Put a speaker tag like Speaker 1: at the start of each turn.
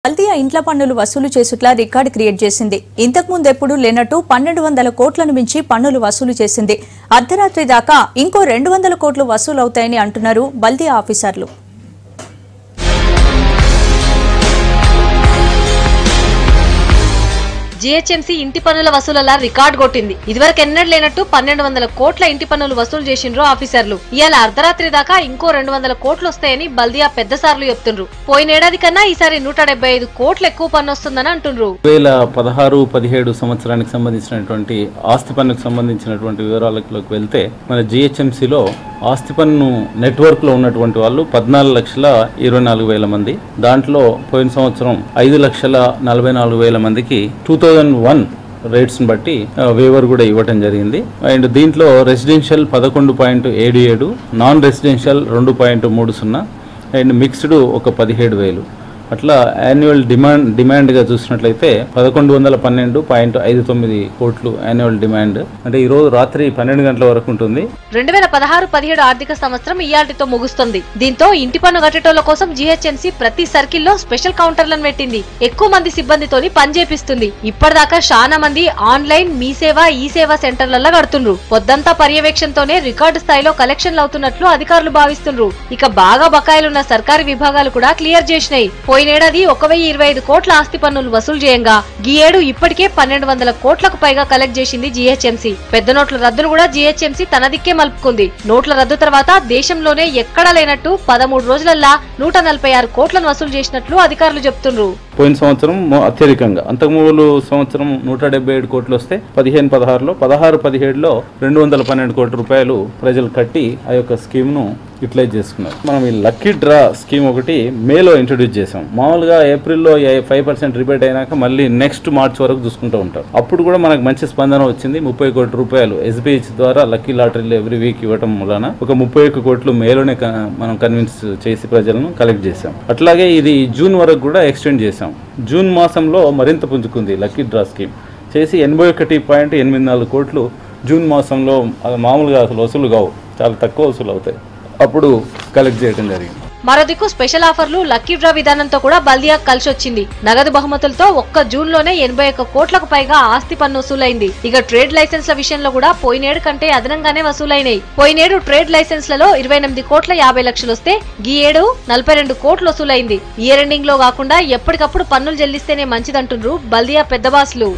Speaker 1: బల్దియా ఇంట్ల పన్నులు వసూలు చేసుట్లా రికార్డు క్రియేట్ చేసింది. ఇంతకు ముందు ఎప్పుడు లేనట్టు 1200 కోట్లను మించి పన్నులు వసూలు చేసింది. అర్ధరాత్రి దాకా ఇంకో 200 కోట్లు వసూలు అవుతాయని అంటున్నారు బల్దియా ఆఫీసర్లు.
Speaker 2: జీహెచ్ఎంసీ ఇంటి పన్నుల వసూలలా రికార్డు కొట్టింది. ఇదివరకు ఎన్నడూ లేనట్టు 1200 కోట్ల ఇంటి పన్నులు వసూలు చేసిండ్రు ఆఫీసర్లు. ఇవాళ అర్ధరాత్రి దాకా ఇంకో 200 కోట్లు వస్తాయని బల్దియా పెద్ద సార్లు చెప్తుండ్రు. పోయినేడాది కన్నా ఈసారి 175 కోట్లు ఎక్కువ పన్ను వస్తుందని అంటుండ్రు.
Speaker 3: 2016-17 సంవత్సరానికి సంబంధించినటువంటి ఆస్తి పన్నుకు సంబంధించినటువంటి వివరాలకు వెళ్తే మన జీహెచ్ఎంసీలో ఆస్తి పన్ను నెట్వర్క్ లో ఉన్నటువంటి వాళ్ళు 14,24,000 మంది. దాంట్లో పోయిన సంవత్సరం 5,44,000 మందికి 2001 రేట్స్ బట్టి వేవర్ కూడా ఇవ్వటం జరిగింది. అండ్ దీంట్లో residential 11.77, non residential 2.30 and mixed ఒక 17,000. అట్లా యాన్యువల్ డిమాండ్గా చూసినట్లయితే 1112.59 కోట్లు యాన్యువల్ డిమాండ్. అంటే ఈ రోజు రాత్రి 12 గంటల వరకు ఉంటుంది.
Speaker 2: 2016-17 ఆర్థిక సంవత్సరం ఇయాల్టితో ముగుస్తుంది. దీంతో ఇంటి పన్ను కట్టేటోళ్ల కోసం జీహెచ్ఎంసీ ప్రతి సర్కిల్లో స్పెషల్ కౌంటర్లను పెట్టింది. ఎక్కువ మంది సిబ్బందితోని పనిచేపిస్తుంది. ఇప్పటిదాకా చాలా మంది ఆన్లైన్ మీ సేవ ఈ సేవ సెంటర్లలో కడుతుండ్రు. పొద్దంతా పర్యవేక్షణతోనే రికార్డు స్థాయిలో కలెక్షన్లు అవుతున్నట్లు అధికారులు భావిస్తుండ్రు. ఇక బాగా బకాయిలున్న సర్కారీ విభాగాలు కూడా క్లియర్ చేసినాయి. పోయినేడాది 1,025 కోట్ల ఆస్తి పన్నులు వసూలు చేయంగా ఈ ఏడు ఇప్పటికే 1,200 కోట్లకు పైగా కలెక్ట్ చేసింది జీహెచ్ఎంసీ. పెద్ద నోట్ల రద్దును కూడా జీహెచ్ఎంసీ తన దిక్కే మలుపుకుంది. నోట్ల రద్దు తర్వాత దేశంలోనే ఎక్కడా లేనట్టు 13 రోజులల్లా 146 కోట్లను వసూలు చేసినట్లు అధికారులు చెప్తుండ్రు.
Speaker 3: పోయిన సంవత్సరం అత్యధికంగా, అంతకుముందు సంవత్సరం 177 కోట్లు వస్తే 15-16లో 16-17లో 212 కోట్ల రూపాయలు ప్రజలు కట్టి ఆ యొక్క స్కీమ్ ను యూటిలైజ్ చేసుకున్నారు. మనం ఈ లక్కీ డ్రా స్కీమ్ ఒకటి మేలో ఇంట్రొడ్యూస్ చేసాం. మామూలుగా ఏప్రిల్లో 5% రిబేట్ అయినాక మళ్ళీ నెక్స్ట్ మార్చ్ వరకు చూసుకుంటూ ఉంటాం. అప్పుడు కూడా మనకు మంచి స్పందన వచ్చింది. 30 కోట్ల రూపాయలు ఎస్బిహెచ్ ద్వారా లక్కీ లాటరీలు ఎవ్రీ వీక్ ఇవ్వడం వలన ఒక 31 కోట్లు మేలోనే మనం కన్విన్స్ చేసి ప్రజలను కలెక్ట్ చేసాం. అట్లాగే ఇది జూన్ వరకు కూడా ఎక్స్టెండ్ చేసాం. జూన్ మాసంలో మరింత పుంజుకుంది లక్కీ డ్రా స్కీమ్ చేసి 81.84 కోట్లు జూన్ మాసంలో. మామూలుగా అసలు వసూలు కావు, చాలా తక్కువ వసూలు అవుతాయి. అప్పుడు కలెక్ట్ చేయడం జరిగింది.
Speaker 2: మరో దిక్కు స్పెషల్ ఆఫర్లు లక్కీ డ్రా విధానంతో కూడా బల్దియా కలిసి వచ్చింది. నగదు బహుమతులతో ఒక్క జూన్ లోనే 81 కోట్లకు పైగా ఆస్తి పన్ను వసూలైంది. ఇక ట్రేడ్ లైసెన్స్ల విషయంలో కూడా పోయినేడు కంటే అదనంగానే వసూలైనాయి. పోయినేడు ట్రేడ్ లైసెన్స్లలో 28 కోట్ల 50 లక్షలు వస్తే ఈ ఏడు 42 కోట్లు వసూలైంది. ఇయర్ ఎండింగ్ లో కాకుండా ఎప్పటికప్పుడు పన్నులు చెల్లిస్తేనే మంచిదంటుండ్రు బల్దియా పెద్ద బాసులు.